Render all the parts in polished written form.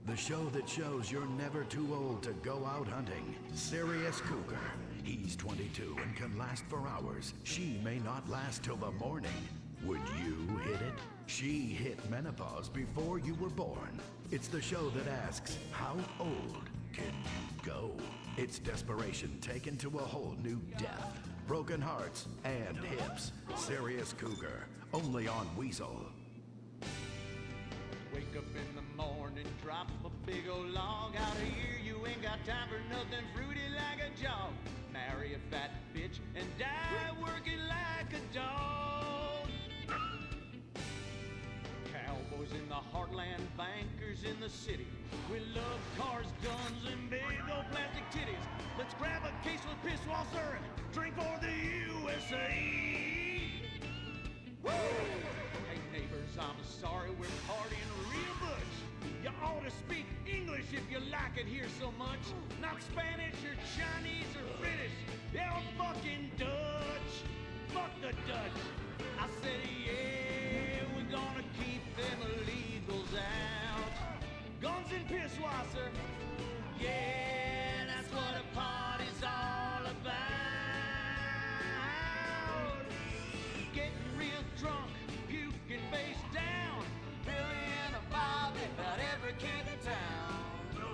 The show that shows you're never too old to go out hunting. Serious Cougar. He's 22 and can last for hours. She may not last till the morning. Would you hit it? She hit menopause before you were born. It's the show that asks, how old can you go? It's desperation taken to a whole new depth. Broken hearts and hips. Serious Cougar. Only on Weasel. Wake up in the morning, drop a big old log out of here. You ain't got time for nothing fruity like a jog. Marry a fat bitch and die working like a dog. Cowboys in the heartland, bankers in the city. We love cars, guns, and big old plastic titties. Let's grab a case of Pisswasser and drink for the USA. Woo! Hey neighbors, I'm sorry, we're partying real much. You ought to speak English if you like it here so much. Not Spanish or Chinese or British. They're fucking Dutch. Fuck the Dutch. I said, yeah, we're gonna keep them illegals out. Guns and Pisswasser. Yeah, that's what a party's all about. Getting real drunk, puking face down. Billy and a Bobby, about every kid in town.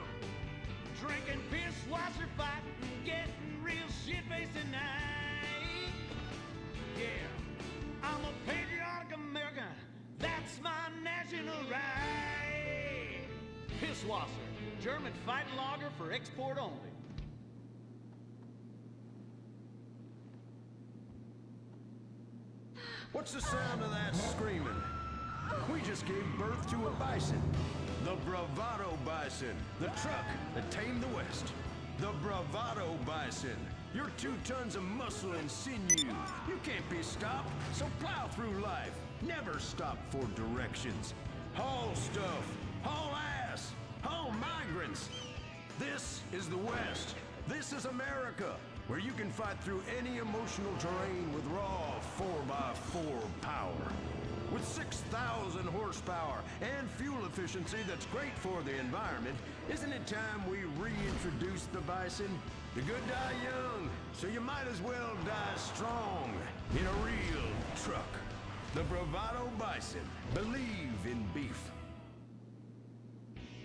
Drinking Pisswasser, fighting, getting real shit-faced tonight. Yeah, I'm a patriotic American. That's my national right. Pisswasser, German fighting lager for export only. What's the sound of that screaming? We just gave birth to a bison. The Bravado Bison. The truck that tamed the West. The Bravado Bison. You're 2 tons of muscle and sinew. You can't be stopped, so plow through life. Never stop for directions. Haul stuff. Haul ass. Haul migrants. This is the West. This is America, where you can fight through any emotional terrain with raw 4x4 power. With 6,000 horsepower and fuel efficiency that's great for the environment, isn't it time we reintroduce the bison? The good die young, so you might as well die strong in a real truck. The Bravado Bison. Believe in beef.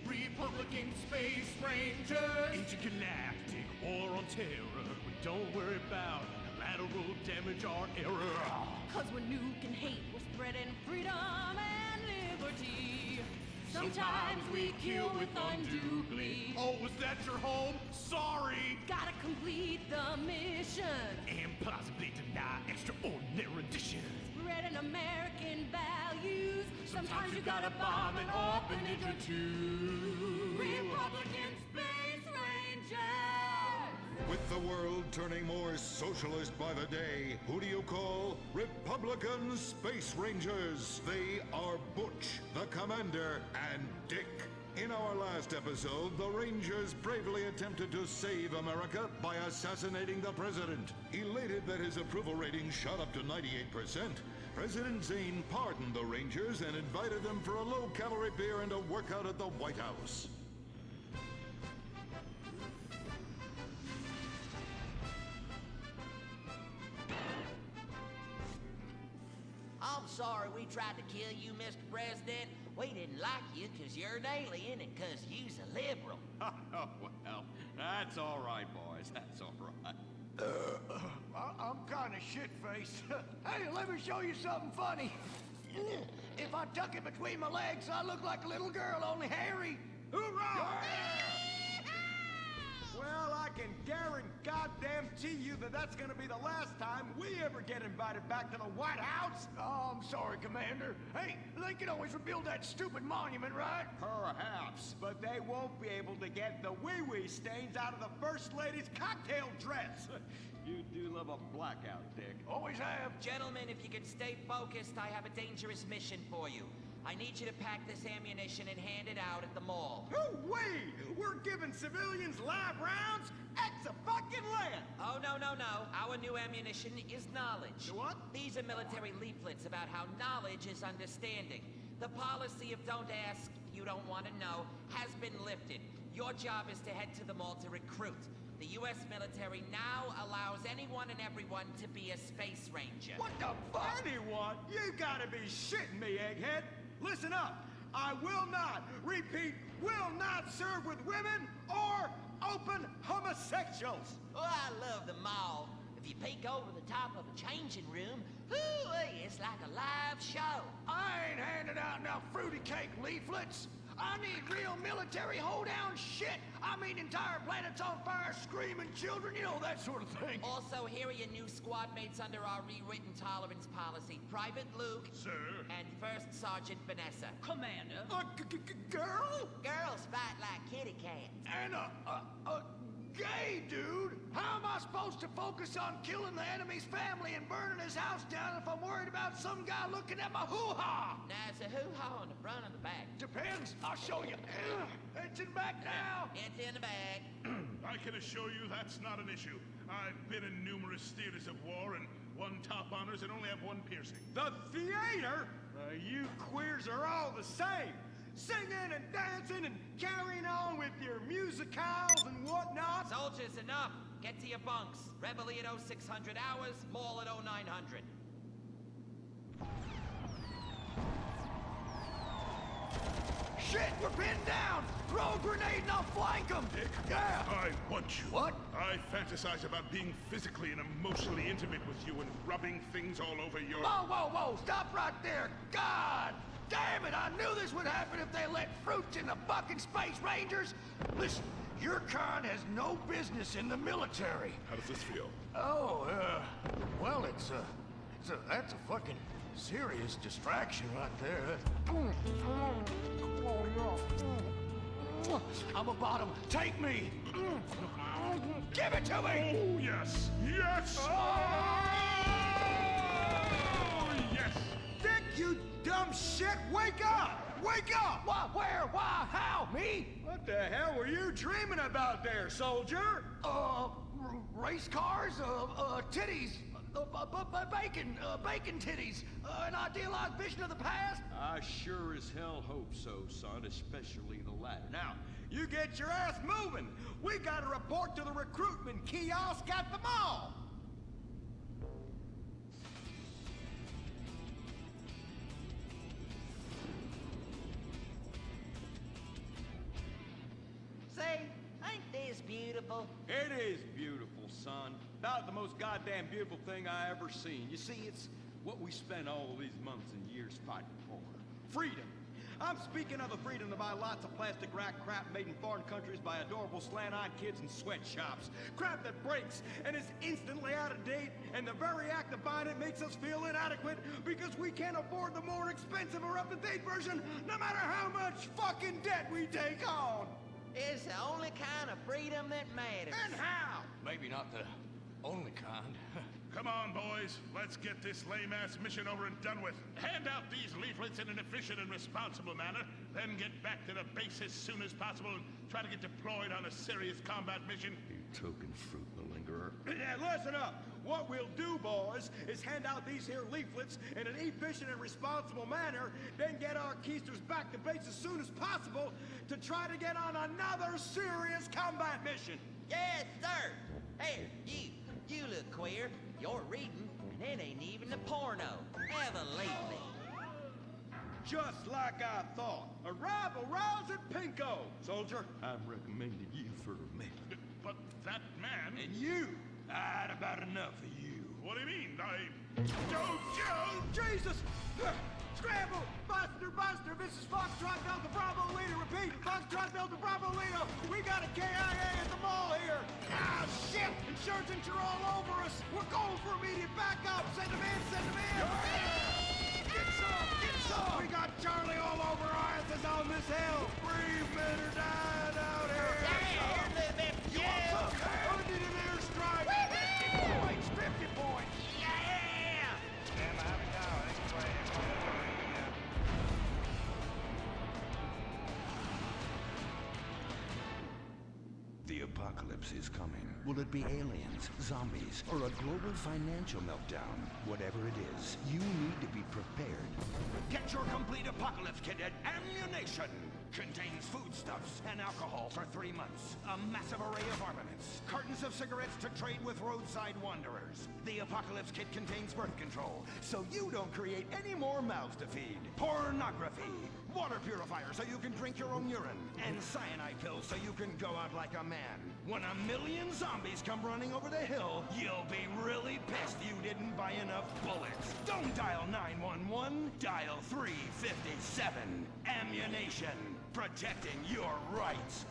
Republican Space Ranger, intergalactic war on terror. We don't worry about collateral damage or error. Cause we're nuking hate, we're spreading freedom and liberty. Sometimes we kill with undue glee. Oh, was that your home? Sorry! Gotta complete the mission. And possibly deny extraordinary additions. Spreading American values. Sometimes you gotta bomb an orphanage or two. Republican Space Rangers! With the world turning more socialist by the day, who do you call Republican Space Rangers? They are Butch, the Commander, and Dick. In our last episode, the Rangers bravely attempted to save America by assassinating the president. Elated that his approval rating shot up to 98%, President Zane pardoned the Rangers and invited them for a low-calorie beer and a workout at the White House. I'm sorry we tried to kill you, Mr. President. We didn't like you because you're an alien and because you's a liberal. Oh, well, that's all right, boys. That's all right. I'm kind of shit-faced. Hey, let me show you something funny. If I tuck it between my legs, I look like a little girl, only hairy. Hoorah! Well, I can guarantee you that that's gonna be the last time we ever get invited back to the White House. Oh, I'm sorry, Commander. Hey, they can always rebuild that stupid monument, right? Perhaps, but they won't be able to get the wee-wee stains out of the First Lady's cocktail dress. You do love a blackout, Dick. Always have. Gentlemen, if you can stay focused, I have a dangerous mission for you. I need you to pack this ammunition and hand it out at the mall. Hoo-wee! We're giving civilians live rounds? Ex-a-fucking-land! Oh, no. Our new ammunition is knowledge. What? These are military leaflets about how knowledge is understanding. The policy of don't ask, you don't want to know, has been lifted. Your job is to head to the mall to recruit. The U.S. military now allows anyone and everyone to be a space ranger. What the fuck? Anyone? You gotta be shitting me, egghead. Listen up. I will not, repeat, will not serve with women or open homosexuals. Oh, I love the mall. If you peek over the top of the changing room, it's like a live show. I ain't handing out no fruity cake leaflets. I need real military hold-down shit. I mean entire planets on fire, screaming children, you know, that sort of thing. Also, here are your new squad mates under our rewritten tolerance policy. Private Luke. Sir. And First Sergeant Vanessa. Commander. A girl? Girls fight like kitty cats. And a gay dude? How am I supposed to focus on killing the enemy's family and burning his house down if I'm worried about some guy looking at my hoo-ha? Now, it's a hoo-ha on the front or the back? Depends. I'll show you. It's in back now. It's in the bag. I can assure you that's not an issue. I've been in numerous theaters of war and won top honors and only have one piercing. The theater? You queers are all the same. Singing and dancing and carrying on with your musicals and whatnot. Soldiers, enough. Get to your bunks. Reveille at 0600 hours, mall at 0900. Shit, we're pinned down. Throw a grenade and I'll flank them. Dick, Yeah. I want you. What? I fantasize about being physically and emotionally intimate with you and rubbing things all over your... Whoa, whoa, whoa. Stop right there. God damn it. I knew this would happen if they let fruits in the fucking Space Rangers. Listen, your kind has no business in the military. How does this feel? Oh, well, that's a fucking serious distraction right there. I'm a bottom. Take me. Give it to me. Oh, yes. Yes! Oh, yes! Dick, you dumb shit, wake up! Wake up! Why, where, why, how, me? What the hell were you dreaming about there, soldier? Race cars, titties, bacon titties, an idealized vision of the past. I sure as hell hope so, son, especially the latter. Now, you get your ass moving. We got to report to the recruitment kiosk at the mall. Say, ain't this beautiful? It is beautiful, son. About the most goddamn beautiful thing I ever seen. You see, it's what we spent all of these months and years fighting for. Freedom. I'm speaking of the freedom to buy lots of plastic rack crap made in foreign countries by adorable slant-eyed kids in sweatshops. Crap that breaks and is instantly out of date, and the very act of buying it makes us feel inadequate because we can't afford the more expensive or up-to-date version, no matter how much fucking debt we take on. It's the only kind of freedom that matters. And how? Maybe not the only kind. Come on, boys. Let's get this lame-ass mission over and done with. Hand out these leaflets in an efficient and responsible manner, then get back to the base as soon as possible and try to get deployed on a serious combat mission. You token fruit malingerer. Yeah, listen up. What we'll do, boys, is hand out these here leaflets in an efficient and responsible manner, then get our keisters back to base as soon as possible to try to get on another serious combat mission. Yes, sir. Hey, you look queer. You're reading, and it ain't even a porno. Ever lately. Just like I thought. Arrival rouse at Pinko. Soldier, I'm recommending you for a man. But that man... And you, I'd about enough of you. What do you mean? Joe! Jesus! Scramble! Buster! This is Foxtrot Delta Bravo Leader. Repeat, Foxtrot Delta Bravo Leader. We got a KIA at the mall here. Ah, shit! Insurgents are all over us. We're going for immediate backup. Send them in! Get some! We got Charlie all over our asses on this hill. Breathe better die out here. You want some? I need an airstrike. 50 points! 50 points! Yeah! The apocalypse is coming. Will it be aliens, zombies, or a global financial meltdown? Whatever it is, you need to be prepared. Get your complete apocalypse kit at Ammunition. Contains foodstuffs and alcohol for 3 months. A massive array of armaments. Cartons of cigarettes to trade with roadside wanderers. The Apocalypse Kit contains birth control, so you don't create any more mouths to feed. Pornography. Water purifier so you can drink your own urine. And cyanide pills so you can go out like a man. When 1,000,000 zombies come running over the hill, you'll be really pissed you didn't buy enough bullets. Don't dial 911, dial 357. Ammunition. Protecting your rights.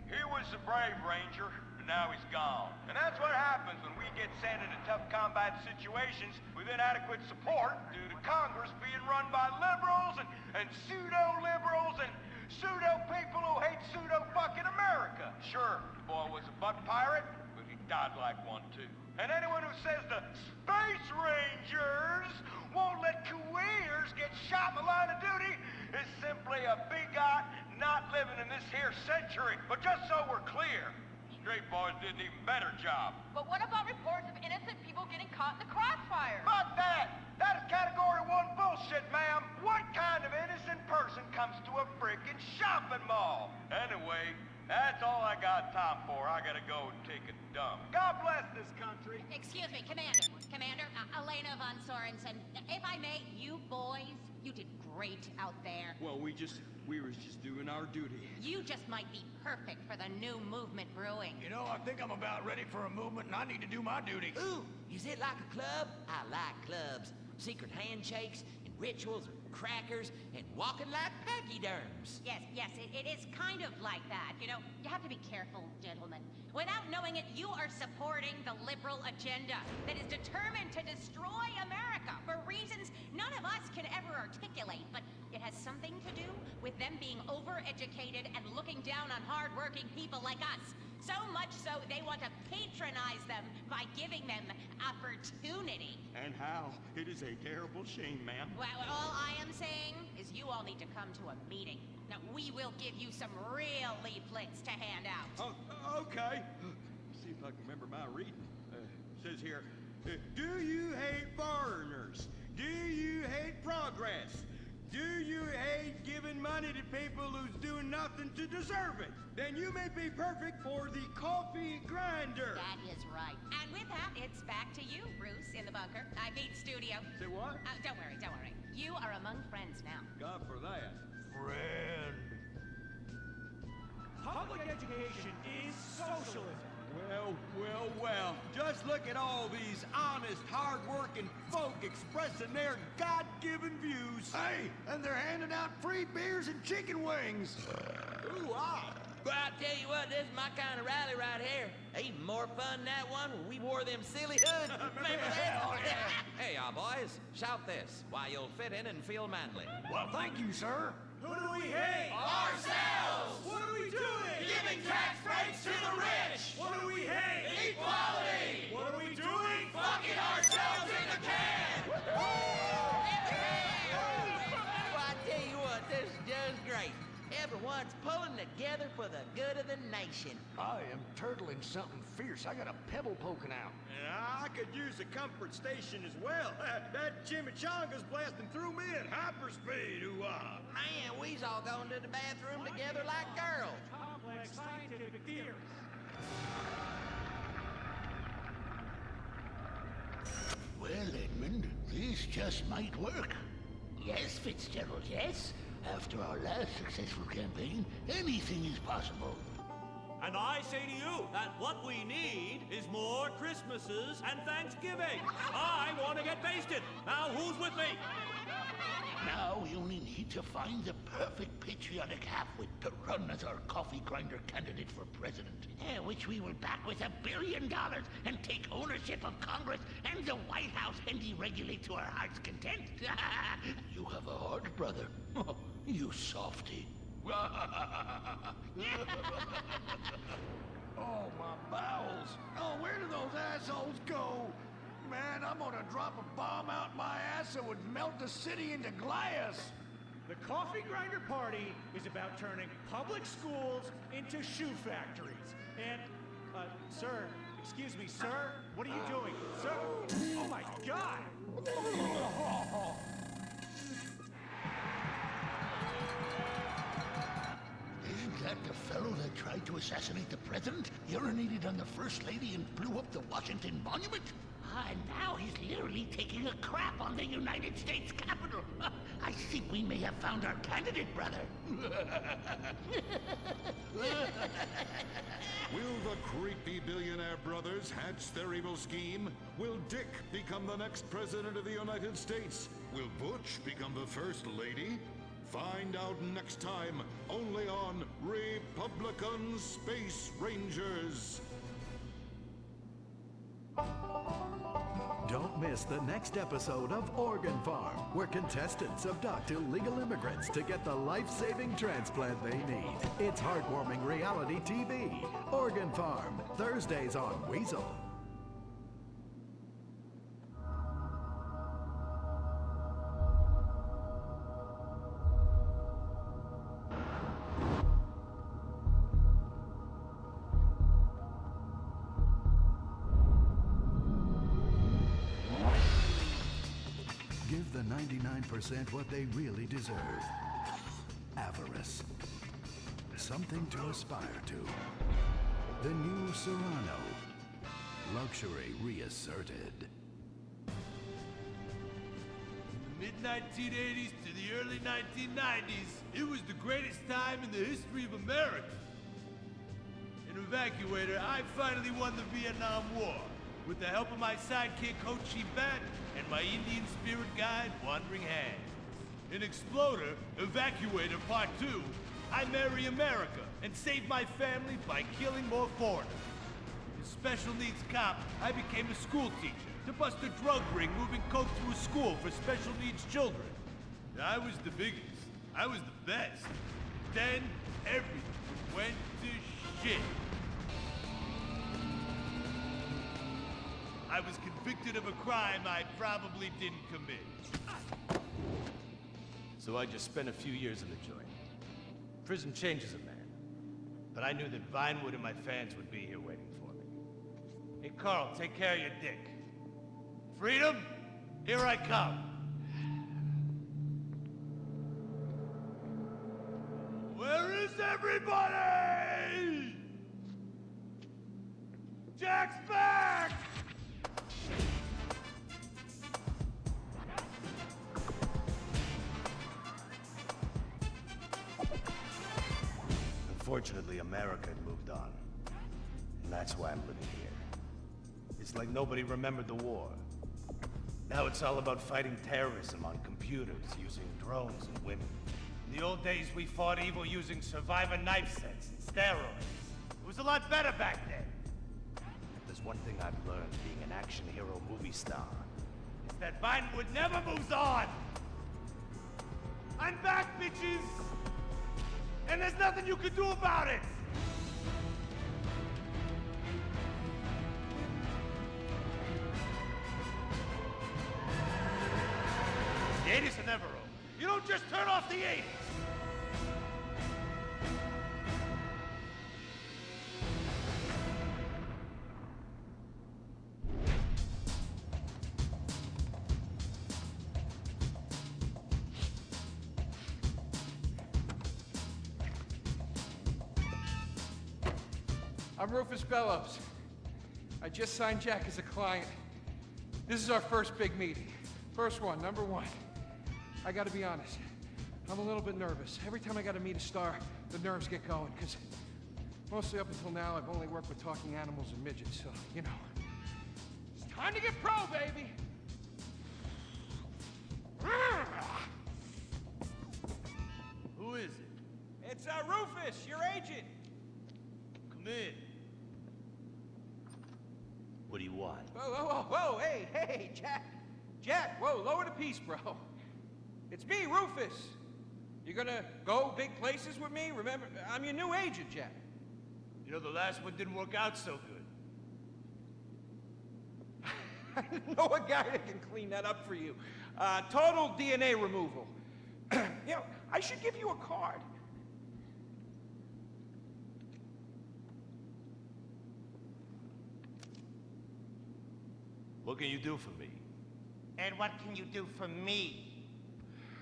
He was a brave ranger, and now he's gone. And that's what happens when we get sent into tough combat situations with inadequate support due to Congress being run by liberals and pseudo-liberals and pseudo-people who hate pseudo-fucking America. Sure, the boy was a butt pirate, but he died like one too. And anyone who says the Space Rangers won't let Kuwaiters get shot in the line of duty is simply a bigot not living in this here century. But just so we're clear, Straight Boys did an even better job. But what about reports of innocent people getting caught in the crossfire? Fuck that! That is category 1 bullshit, ma'am. What kind of innocent person comes to a frickin' shopping mall? Anyway, that's all I got time for. I gotta go and take a dump. God bless this country. Excuse me, Commander. Commander, Elena von Sorensen. If I may, you boys, you did great out there. Well, we was just doing our duty. You just might be perfect for the new movement brewing. You know, I think I'm about ready for a movement, and I need to do my duty. Ooh, is it like a club? I like clubs. Secret handshakes and rituals and crackers and walking like pachyderms. Yes, it is kind of like that. You know, you have to be careful, gentlemen. Without knowing it, you are supporting the liberal agenda that is determined to destroy America for reasons none of us can ever articulate, but it has something to do with them being overeducated and looking down on hard-working people like us. So much so, they want to patronize them by giving them opportunity. And how? It is a terrible shame, ma'am. Well, all I am saying is you all need to come to a meeting. Now, we will give you some real leaflets to hand out. Oh, okay. See if I can remember my reading. Says here, do you hate foreigners? Do you hate progress? Do you hate giving money to people who's doing nothing to deserve it? Then you may be perfect for the coffee grinder. That is right. And with that, it's back to you, Bruce, in the bunker. I mean, studio. Say what? Don't worry. You are among friends now. God for that. Friend. Public education is socialism. Well. Just look at all these honest, hard-working folk expressing their God-given views. Hey, and they're handing out free beers and chicken wings. Ooh, ah. But I tell you what, this is my kind of rally right here. Even more fun than that one where we wore them silly hoods. Remember that? Oh, yeah. Hey, y'all boys, shout this while you'll fit in and feel manly. Well, thank you, sir. Who do we hate? Ourselves! What are we doing? Giving tax breaks to the rich! What do we hate? Equality! What are we doing? Fucking ourselves in the can! Well, I tell you what, this is just great. Everyone's pulling together for the good of the nation. I am turtling something fierce. I got a pebble poking out. I could use a comfort station as well. That chimichanga's blasting through me at hyperspeed. Ooh-ah. Man, we's all going to the bathroom together like girls. Complex scientific theories. Well, Edmund, this just might work. Yes, Fitzgerald, yes. After our last successful campaign, anything is possible. And I say to you that what we need is more Christmases and Thanksgiving. I want to get basted. Now, who's with me? Now we only need to find the perfect patriotic halfwit to run as our coffee grinder candidate for president. Which we will back with $1 billion and take ownership of Congress and the White House and deregulate to our heart's content. You have a heart, brother. You softy. Oh, my bowels. Oh, where do those assholes go? Man, I'm gonna drop a bomb out my ass that would melt the city into glass. The Coffee Grinder Party is about turning public schools into shoe factories. And, sir, excuse me, sir, what are you doing? Sir, oh my God! The fellow that tried to assassinate the president, urinated on the first lady, and blew up the Washington Monument? And now he's literally taking a crap on the United States Capitol. I think we may have found our candidate, brother. Will the creepy billionaire brothers hatch their evil scheme? Will Dick become the next president of the United States? Will Butch become the first lady? Find out next time, only on Republican Space Rangers. Don't miss the next episode of Organ Farm, where contestants abduct illegal immigrants to get the life-saving transplant they need. It's heartwarming reality TV. Organ Farm, Thursdays on Weasel. Give the 99% what they really deserve. Avarice. Something to aspire to. The new Serrano. Luxury reasserted. Mid-1980s to the early 1990s, it was the greatest time in the history of America. An evacuator, I finally won the Vietnam War with the help of my sidekick, Ho Chi Bat, and my Indian spirit guide, Wandering Hand. In Exploder, Evacuator Part 2, I marry America and save my family by killing more foreigners. As special needs cop, I became a school teacher to bust a drug ring moving coke to a school for special needs children. I was the biggest. I was the best. Then everything went to shit. I was convicted of a crime I probably didn't commit. So I just spent a few years in the joint. Prison changes a man. But I knew that Vinewood and my fans would be here waiting for me. Hey, Carl, take care of your dick. Freedom, here I come. Where is everybody? Jack's back! Unfortunately, America had moved on. And that's why I'm living here. It's like nobody remembered the war. Now it's all about fighting terrorism on computers, using drones and women. In the old days, we fought evil using survivor knife sets and steroids. It was a lot better back then. If there's one thing I've learned being an action hero movie star, it's that Vinewood never moves on! I'm back, bitches! And there's nothing you can do about it! The 80s are never over. You don't just turn off the 80s! I'm Rufus Bellows. I just signed Jack as a client. This is our first big meeting. First one, number one. I gotta be honest, I'm a little bit nervous. Every time I gotta meet a star, the nerves get going, because mostly up until now, I've only worked with talking animals and midgets, so, you know. It's time to get pro, baby! Who is it? It's Rufus, your agent. Come in. What do you want? Whoa, whoa, whoa, whoa, hey, Jack. Jack, whoa, lower the piece, bro. It's me, Rufus. You gonna go big places with me? Remember, I'm your new agent, Jack. You know, the last one didn't work out so good. I know a guy that can clean that up for you. Total DNA removal. You know, I should give you a card. What can you do for me? And what can you do for me?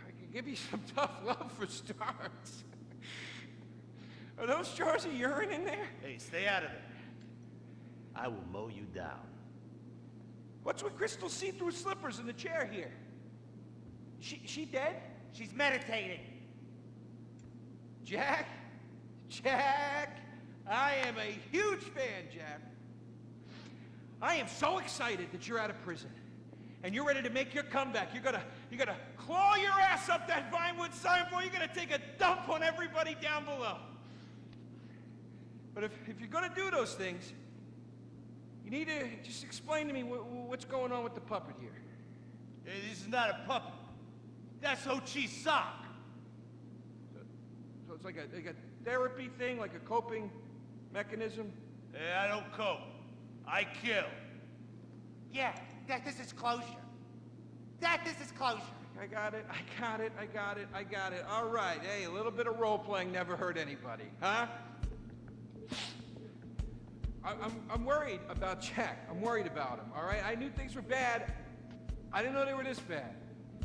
I can give you some tough love for starts. Are those jars of urine in there? Hey, stay out of there. I will mow you down. What's with Crystal's see-through slippers in the chair here? She dead? She's meditating. Jack? Jack! I am a huge fan, Jack. I am so excited that you're out of prison. And you're ready to make your comeback. You're gonna claw your ass up that Vinewood sign board. You're gonna take a dump on everybody down below. But if you're gonna do those things, you need to just explain to me what's going on with the puppet here. Hey, this is not a puppet. That's Ho Chi's sock. So it's like a therapy thing, like a coping mechanism? Hey, I don't cope. I kill. Yeah, this is closure. This is closure. I got it. All right. Hey, a little bit of role-playing never hurt anybody, huh? I'm worried about Jack. I'm worried about him, all right? I knew things were bad. I didn't know they were this bad.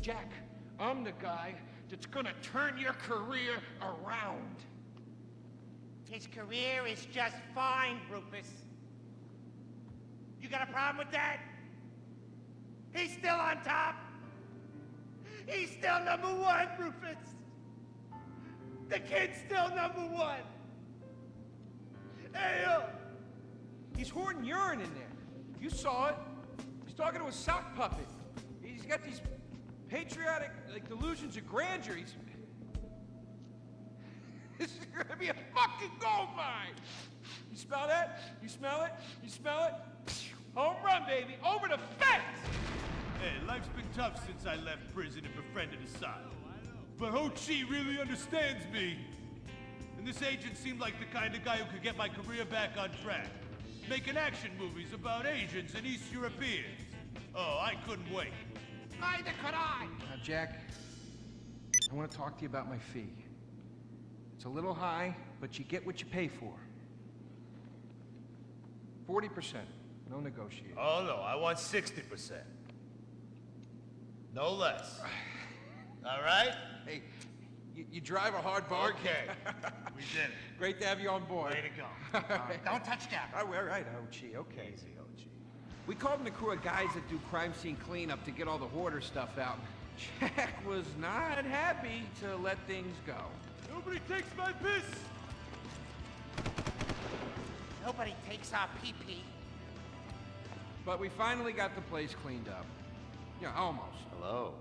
Jack, I'm the guy that's gonna turn your career around. His career is just fine, Rufus. You got a problem with that? He's still on top. He's still #1, Rufus. The kid's still #1. Hey, He's hoarding urine in there. You saw it. He's talking to a sock puppet. He's got these patriotic, like, delusions of grandeur. This is gonna be a fucking gold mine. You smell that? You smell it? You smell it? Home run, baby. Over the fence! Hey, life's been tough since I left prison and befriended Assad. But Ho Chi really understands me. And this agent seemed like the kind of guy who could get my career back on track. Making action movies about Asians and East Europeans. Oh, I couldn't wait. neither could I. Now, Jack, I want to talk to you about my fee. It's a little high, but you get what you pay for. 40%. No negotiating. Oh, no, I want 60%. No less. All right? Hey, you drive a hard bargain. Okay. We did it. Great to have you on board. Way to go. Don't touch that. All right, Ho-Chi, okay. Easy, Ho-Chi. We called in a crew of guys that do crime scene cleanup to get all the hoarder stuff out. Jack was not happy to let things go. Nobody takes my piss! Nobody takes our pee-pee. But we finally got the place cleaned up. Yeah, almost. Hello.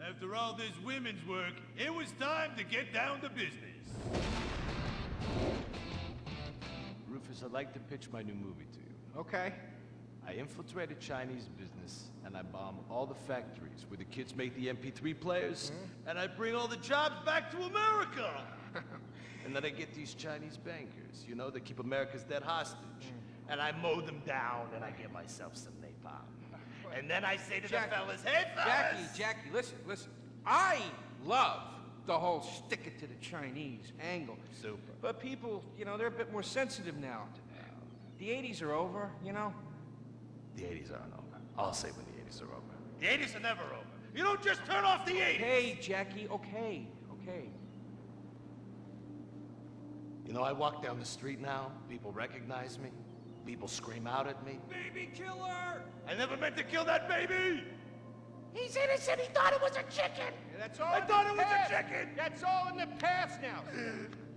After all this women's work, it was time to get down to business. Rufus, I'd like to pitch my new movie to you. Okay. I infiltrate a Chinese business, and I bomb all the factories where the kids make the MP3 players. And I bring all the jobs back to America! And then I get these Chinese bankers, you know, that keep America's debt hostage. And I mow them down, and I get myself some napalm. And then I say to the fellas, hey, fellas! Jackie, listen. I love the whole stick it to the Chinese angle. Super. But people, you know, they're a bit more sensitive now. The 80s are over, you know? The 80s aren't over. I'll say when the 80s are over. The 80s are never over. You don't just turn off the 80s! Hey, Jackie, okay. You know, I walk down the street now, people recognize me, people scream out at me. Baby killer! I never meant to kill that baby! He's innocent. He thought it was a chicken. Yeah, that's all. I thought it was a chicken! That's all in the past now.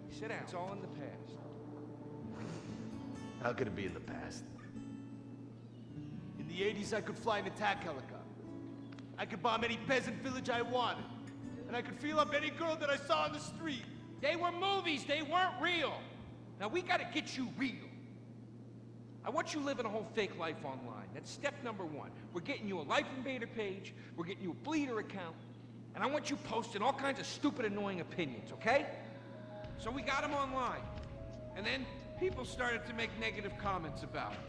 Sit down. It's all in the past. How could it be in the past? In the 80s, I could fly an attack helicopter. I could bomb any peasant village I wanted. And I could feel up any girl that I saw on the street. They were movies. They weren't real. Now, we gotta get you real. I want you living a whole fake life online. That's step number 1. We're getting you a Life Invader page, we're getting you a Bleeder account, and I want you posting all kinds of stupid, annoying opinions, okay? So we got them online. And then people started to make negative comments about it.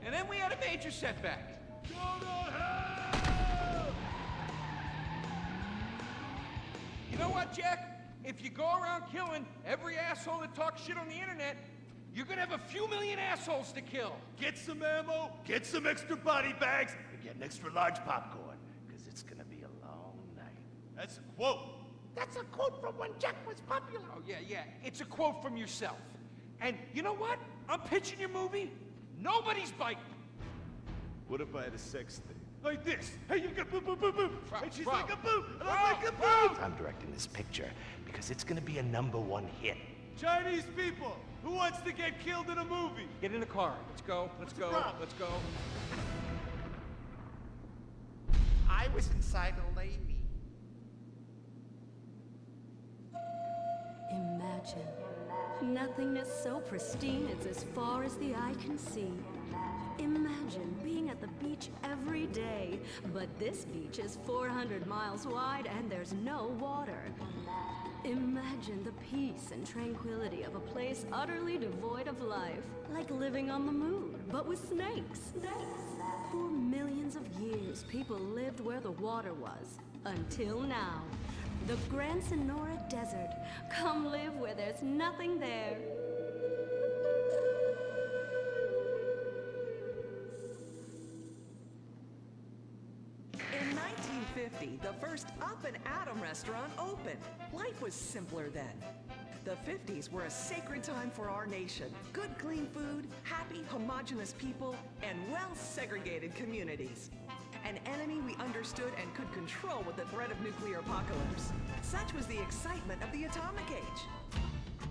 And then we had a major setback. Go to hell! You know what, Jack? If you go around killing every asshole that talks shit on the internet, you're gonna have a few million assholes to kill. Get some ammo, get some extra body bags, and get an extra large popcorn, because it's gonna be a long night. That's a quote. That's a quote from when Jack was it's popular. Oh, yeah. It's a quote from yourself. And you know what? I'm pitching your movie. Nobody's biting. What if I had a sex thing? Like this. Hey, you got boop, boop, boop, boop. And she's bro. like a boop, and I'm like a boop. I'm directing this picture because it's gonna be a #1 hit. Chinese people, who wants to get killed in a movie? Get in the car. Let's go. Let's go. problem? Let's go. I was inside a lady. Imagine nothingness so pristine it's as far as the eye can see. Imagine being at the beach every day, but this beach is 400 miles wide and there's no water. Imagine the peace and tranquility of a place utterly devoid of life, like living on the moon, but with snakes. For millions of years, people lived where the water was, until now. The Gran Sonora Desert. Come live where there's nothing there. In 1950, the first Up and Atom restaurant opened. Life was simpler then. The 50s were a sacred time for our nation. Good, clean food, happy, homogenous people, and well-segregated communities. An enemy we understood and could control with the threat of nuclear apocalypse. Such was the excitement of the atomic age.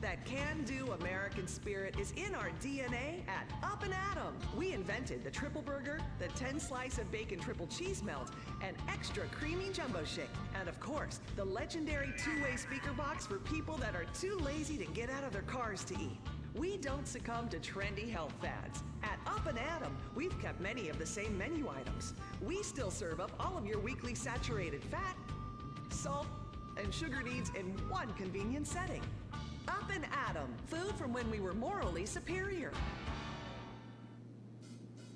That can-do American spirit is in our DNA at Up and Atom. We invented the triple burger, the 10-slice of bacon triple cheese melt, an extra creamy jumbo shake, and of course, the legendary two-way speaker box for people that are too lazy to get out of their cars to eat. We don't succumb to trendy health fads. At Up and Atom, we've kept many of the same menu items. We still serve up all of your weekly saturated fat, salt, and sugar needs in one convenient setting. Up and Atom, food from when we were morally superior.